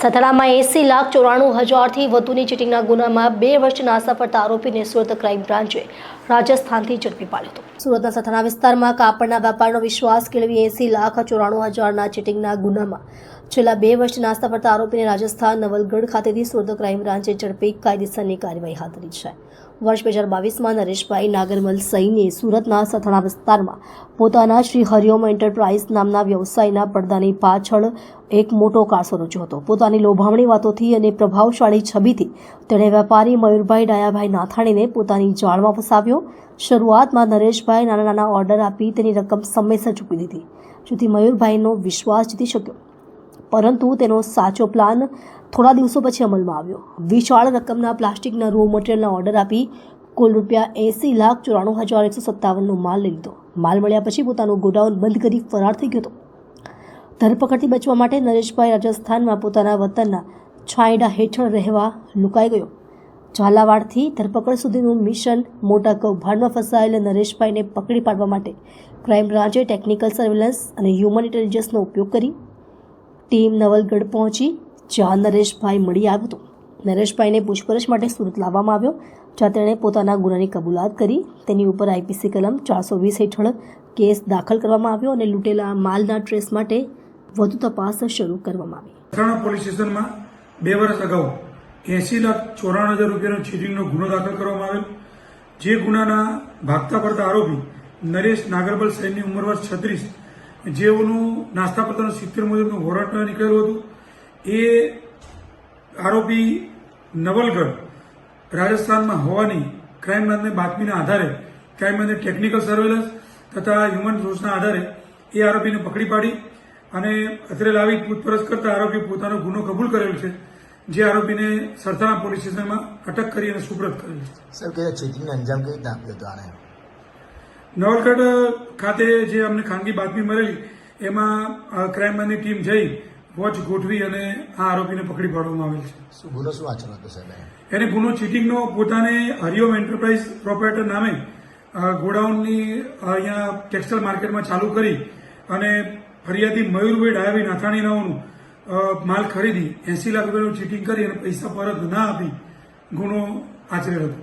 સથરામાં 80,94,000થી વધુની ચીટિંગના ગુનામાં 2 વર્ષ નાસા ફરતા આરોપીને સુરત ક્રાઇમ બ્રાન્ચે રાજસ્થાનથી ઝડપી પાડ્યો હતો. સુરતના સથરા વિસ્તારમાં કાપડના વેપારનો વિશ્વાસ કેળવી 80,94,000ના ચીટિંગના ગુનામાં છેલ્લા 2 વર્ષ નાસ્તા ફરતા આરોપીને રાજસ્થાન નવલગઢ ખાતેથી સુરત ક્રાઇમ બ્રાન્ચે ઝડપી કાયદેસરની કાર્યવાહી હાથ ધરી છે. વર્ષ 2022માં નરેશભાઈ નાગરમલ સૈનીએ સુરતના સથરા વિસ્તારમાં પોતાના શ્રી હરિઓમ એન્ટરપ્રાઇઝ નામના વ્યવસાયના પડદાની પાછળ એક મોટો કારસો રચ્યો હતો. પોતાની લોભામણી વાતોથી અને પ્રભાવશાળી છબીથી તેણે વેપારી મયુરભાઈ ડાયાભાઈ નાથાણીને પોતાની જાળમાં ફસાવ્યો. શરૂઆતમાં નરેશભાઈ નાના નાના ઓર્ડર આપી તેની રકમ સમયસર ચૂકવી દીધી, જેથી મયુરભાઈનો વિશ્વાસ જીતી શક્યો. પરંતુ તેનો સાચો પ્લાન થોડા દિવસો પછી અમલમાં આવ્યો. વિશાળ રકમના પ્લાસ્ટિકના રો મટીરિયલના ઓર્ડર આપી કુલ ₹80,94,157નો માલ લઈ લીધો. માલ મળ્યા પછી પોતાનું ગોડાઉન બંધ કરી ફરાર થઈ ગયો હતો. ધરપકડથી બચવા માટે નરેશભાઈ રાજસ્થાનમાં પોતાના વતનના છાંયડા હેઠળ રહેવા લુકાઈ ગયો. ઝાલાવાડથી ધરપકડ સુધીનું મિશન મોટા કૌભાંડમાં ફસાયેલા નરેશભાઈને પકડી પાડવા માટે ક્રાઇમ બ્રાન્ચે ટેકનિકલ સર્વેલન્સ અને હ્યુમન ઇન્ટેલિજન્સનો ઉપયોગ કરી ટીમ નવલગઢ પહોંચી, જ્યાં નરેશભાઈ મળી આવ્યો હતો. નરેશભાઈને પૂછપરછ માટે સુરત લાવવામાં આવ્યો, જ્યાં તેણે પોતાના ગુનાની કબૂલાત કરી. તેની ઉપર આઈપીસી કલમ 420 હેઠળ કેસ દાખલ કરવામાં આવ્યો અને લૂંટેલા માલના ટ્રેસ માટે વધુ તપાસ શરૂ કરવામાં આવી. મહેસાણા પોલીસ સ્ટેશનમાં 2 વર્ષ અગાઉ 80,94,000 રૂપિયાનો ચીટિંગનો ગુનો દાખલ કરવામાં આવેલ. જે ગુનાના ભાગતા પડતા આરોપી નરેશ નાગરમલ સૈની ઉંમર વર્ષ 36, જેઓનું નાસ્તા પત્તાનું 70 મુજબનું વોરંટ નીકળેલું હતું. એ આરોપી નવલગઢ રાજસ્થાનમાં હોવાની ક્રાઇમ બ્રાન્ચની બાતમીના આધારે ક્રાઇમ બ્રાન્ચે ટેકનિકલ સર્વેલન્સ તથા હ્યુમન સોર્સના આધારે એ આરોપીને પકડી પાડી અને અત્રે લાવી પૂછપરછ કરતા આરોપી પોતાનો ગુનો કબૂલ કરેલ છે, જે આરોપીને સરથાણા પોલીસ સ્ટેશનમાં અટક કરી અને સુપ્રત કરેલ છે. સર, કે ચીટિંગનો અંજામ કેવી રીતે આપ્યો હતો આને? નવલગઢ ખાતે જે અમને ખાનગી બાતમી મળેલી એમાં ક્રાઇમ બ્રાન્ચની ટીમ જઈ વોચ ગોઠવી અને આ આરોપીને પકડી પાડવામાં આવેલ છે. શું ગુનો શું આચરણ હતો સાહેબ? એને ગુનો ચીટિંગનો પોતાને હરિઓમ એન્ટરપ્રાઇઝ પ્રોપરાઇટર નામે ગોડાઉનની અહીંયા ટેક્સટાઇલ માર્કેટમાં ચાલુ કરી અને ફરિયાદી મયુરભાઈ ડાયાભાઈ નાથાણીનાઓનું માલ ખરીદી 80 લાખ રૂપિયાનું ચીટિંગ કરી અને પૈસા પરત ના આપી ગુનો આચરેલ હતો.